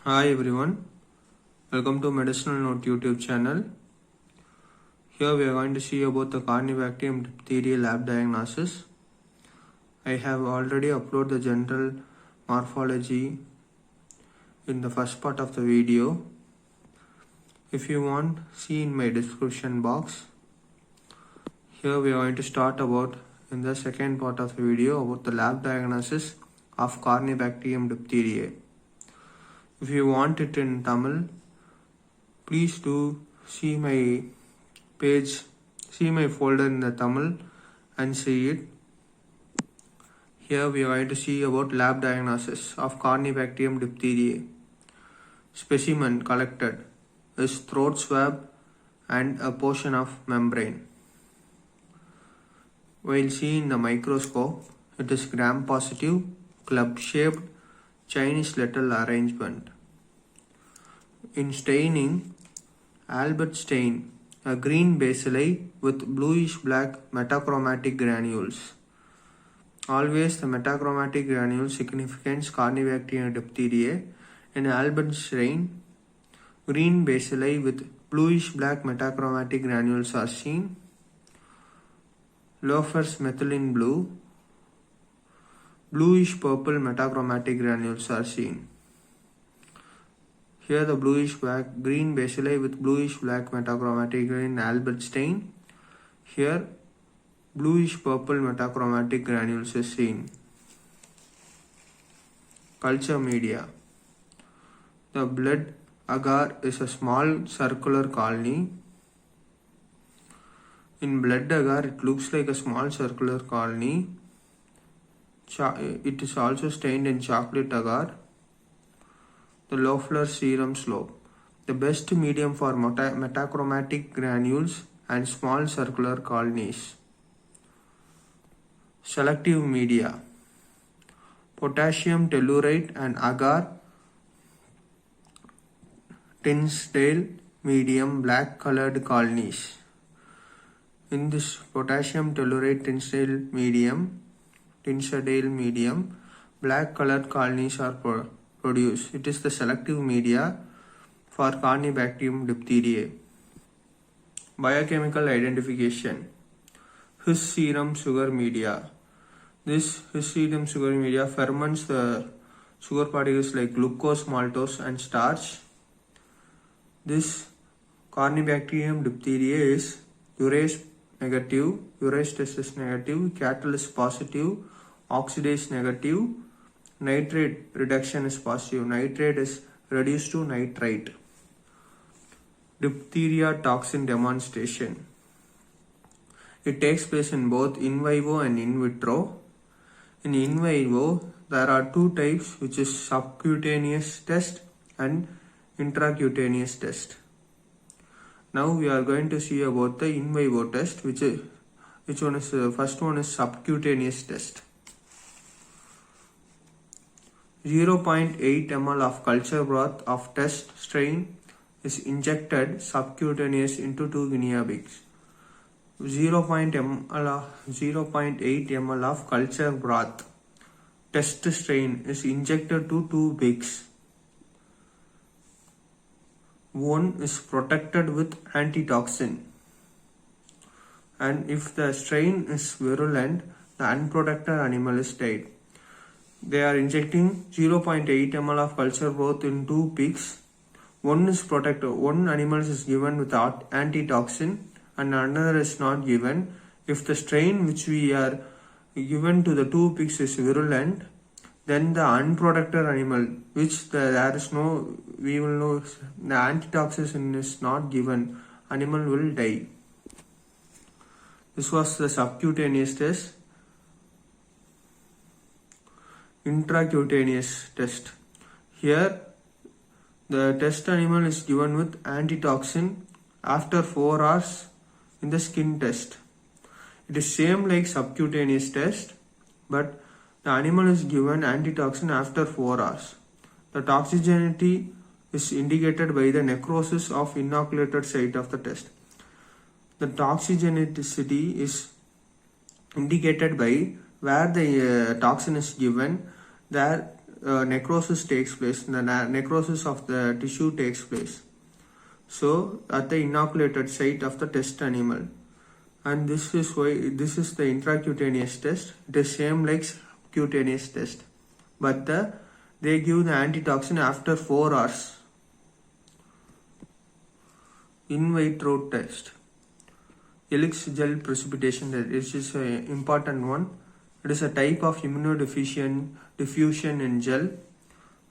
Hi everyone, welcome to Medicinal Note YouTube channel. Here we are going to see about the Corynebacterium diphtheria lab diagnosis. I have already uploaded the general morphology in the first part of the video. If you want, see in my description box. Here we are going to start about in the second part of the video about the lab diagnosis of Corynebacterium diphtheria. If you want it in Tamil, please do see my page, see my folder in the Tamil and see it. Here we are going to see about lab diagnosis of Corynebacterium diphtheria. Specimen collected is throat swab and a portion of membrane. While seen in the microscope, it is gram-positive, club-shaped, Chinese lethal arrangement. In staining, Albert stain, a green bacilli with bluish-black metachromatic granules. Always the metachromatic granules signifies Corynebacterium diphtheria. In Albert stain, green bacilli with bluish-black metachromatic granules are seen. Loeffler's methylene blue, bluish-purple metachromatic granules are seen. Here the bluish-black green bacilli with bluish-black metachromatic grain Albert stain. Here bluish-purple metachromatic granules is seen. Culture media. The blood agar is a small circular colony. In blood agar, it looks like a small circular colony. It is also stained in chocolate agar. The Loeffler serum slope. The best medium for metachromatic granules and small circular colonies. Selective media. Potassium tellurite and agar Tinsdale medium black colored colonies. In this potassium tellurate Tinsdale medium, black colored colonies are produced. It is the selective media for Corynebacterium diphtheria. Biochemical identification. His serum sugar media. This His serum sugar media ferments the sugar particles like glucose, maltose and starch. This Corynebacterium diphtheria is urease negative, urease test is negative, cattle is positive, oxidase negative, nitrate reduction is positive, nitrate is reduced to nitrite. Diphtheria toxin demonstration. It takes place in both in vivo and in vitro. In vivo, there are two types, which is subcutaneous test and intracutaneous test. Now we are going to see about the in vivo test, which one is first one is subcutaneous test. 0.8 ml of culture broth of test strain is injected subcutaneous into 2 guinea pigs. 0.8 ml of culture broth test strain is injected to 2 pigs. One is protected with antitoxin, and if the strain is virulent, the unprotected animal is died. They are injecting 0.8 ml of culture broth in 2 pigs. One is protected, one animal is given with antitoxin and another is not given. If the strain which we are given to the 2 pigs is virulent, then the unprotected animal, which there is no, we will know the antitoxin is not given, animal will die. This was the subcutaneous test. Intracutaneous test. Here the test animal is given with antitoxin after 4 hours in the skin test. It is same like subcutaneous test, but the animal is given antitoxin after 4 hours. The toxicity is indicated by the necrosis of inoculated site of the test. The toxigenicity is indicated by where the toxin is given, there necrosis takes place, the necrosis of the tissue takes place. So at the inoculated site of the test animal, and this is why this is the intracutaneous test. It is same like cutaneous test, but they give the antitoxin after 4 hours. In vitro test, Elix gel precipitation test, this is an important one. It is a type of immunodiffusion in gel.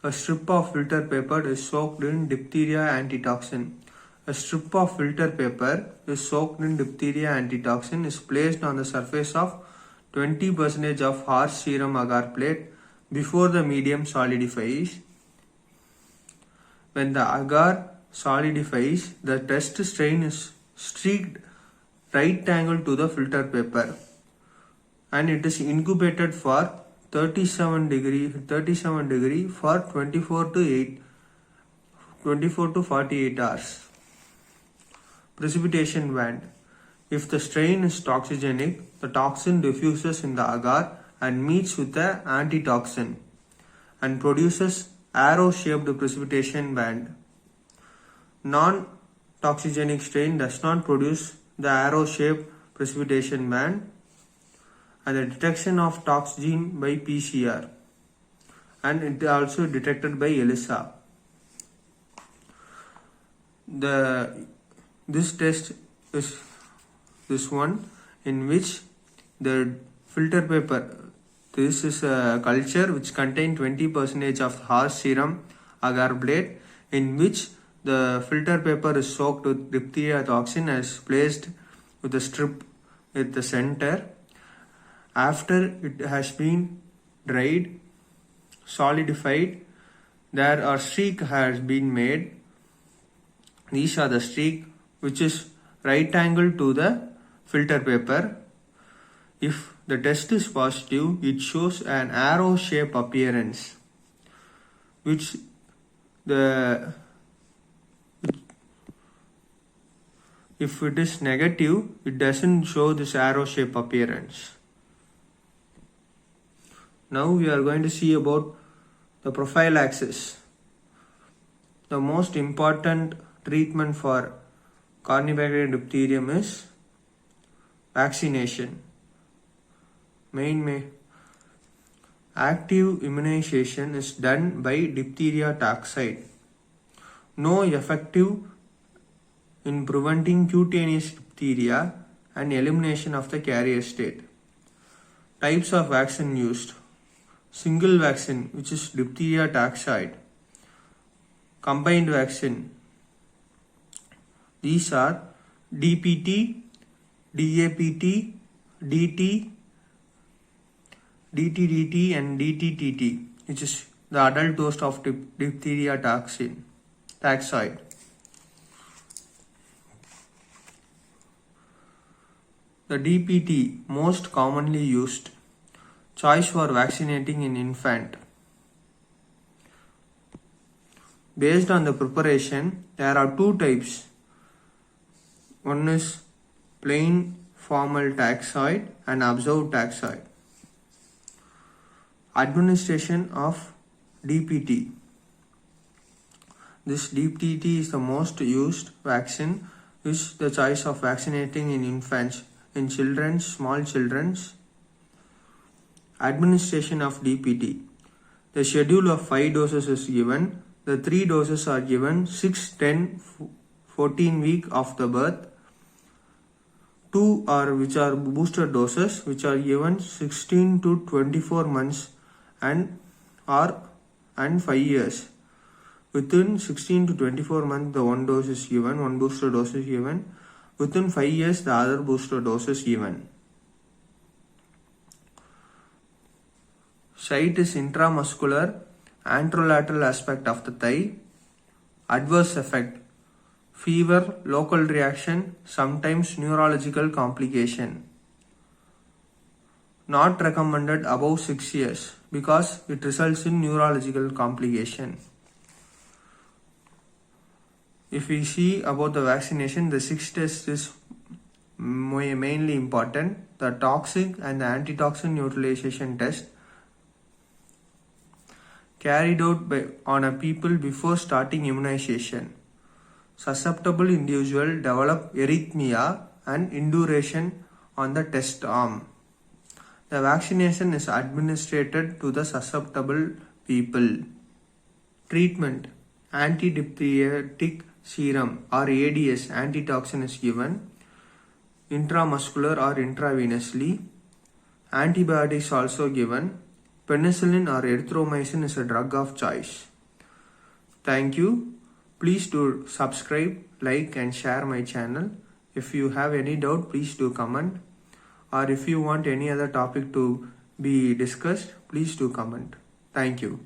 A strip of filter paper is soaked in diphtheria antitoxin. A strip of filter paper is soaked in diphtheria antitoxin is placed on the surface of 20% of horse serum agar plate before the medium solidifies. When the agar solidifies, the test strain is streaked right angle to the filter paper, and it is incubated for 37 degree for 24 to 48 hours. Precipitation band. If the strain is toxigenic, the toxin diffuses in the agar and meets with the antitoxin and produces arrow-shaped precipitation band. Non-toxigenic strain does not produce the arrow-shaped precipitation band. And the detection of tox gene by PCR, and it is also detected by ELISA. This test is this one in which the filter paper, this is a culture which contains 20% of horse serum agar plate, in which the filter paper is soaked with diphtheria toxin as placed with a strip at the center. After it has been dried, solidified, there are streak has been made. These are the streak which is right angle to the filter paper. If the test is positive, it shows an arrow shape appearance, which if it is negative, it doesn't show this arrow shape appearance. Now we are going to see about the prophylaxis. The most important treatment for Corynebacterium diphtherium is vaccination. Active immunization is done by diphtheria toxoid. No effective in preventing cutaneous diphtheria and elimination of the carrier state. Types of vaccine used. Single vaccine, which is diphtheria toxoid. Combined vaccine. These are DPT, DAPT, DT, DTDT and DTTT, which is the adult dose of diphtheria toxoid. The DPT most commonly used. Choice for vaccinating in infant. Based on the preparation, there are two types. One is plain formal toxoid and absorbed toxoid. Administration of DPT. This DPT is the most used vaccine, is the choice of vaccinating in infants, in children, small children. Administration of DPT. The schedule of 5 doses is given. The 3 doses are given 6, 10, 14 week after birth. 2 are which are booster doses, which are given 16 to 24 months and 5 years. Within 16 to 24 months, the one dose is given, one booster dose is given. Within 5 years, the other booster dose is given. Site is intramuscular, anterolateral aspect of the thigh. Adverse effect. Fever, local reaction, sometimes neurological complication. Not recommended above 6 years because it results in neurological complication. If we see about the vaccination, the 6th test is mainly important, the toxic and the antitoxin neutralization test carried out on a people before starting immunization. Susceptible individual develop erythema and induration on the test arm. The vaccination is administered to the susceptible people. Treatment: antidiphtheritic serum or ADS antitoxin is given intramuscular or intravenously. Antibiotics also given. Penicillin or erythromycin is a drug of choice. Thank you. Please do subscribe, like and share my channel. If you have any doubt, please do comment. Or if you want any other topic to be discussed, please do comment. Thank you.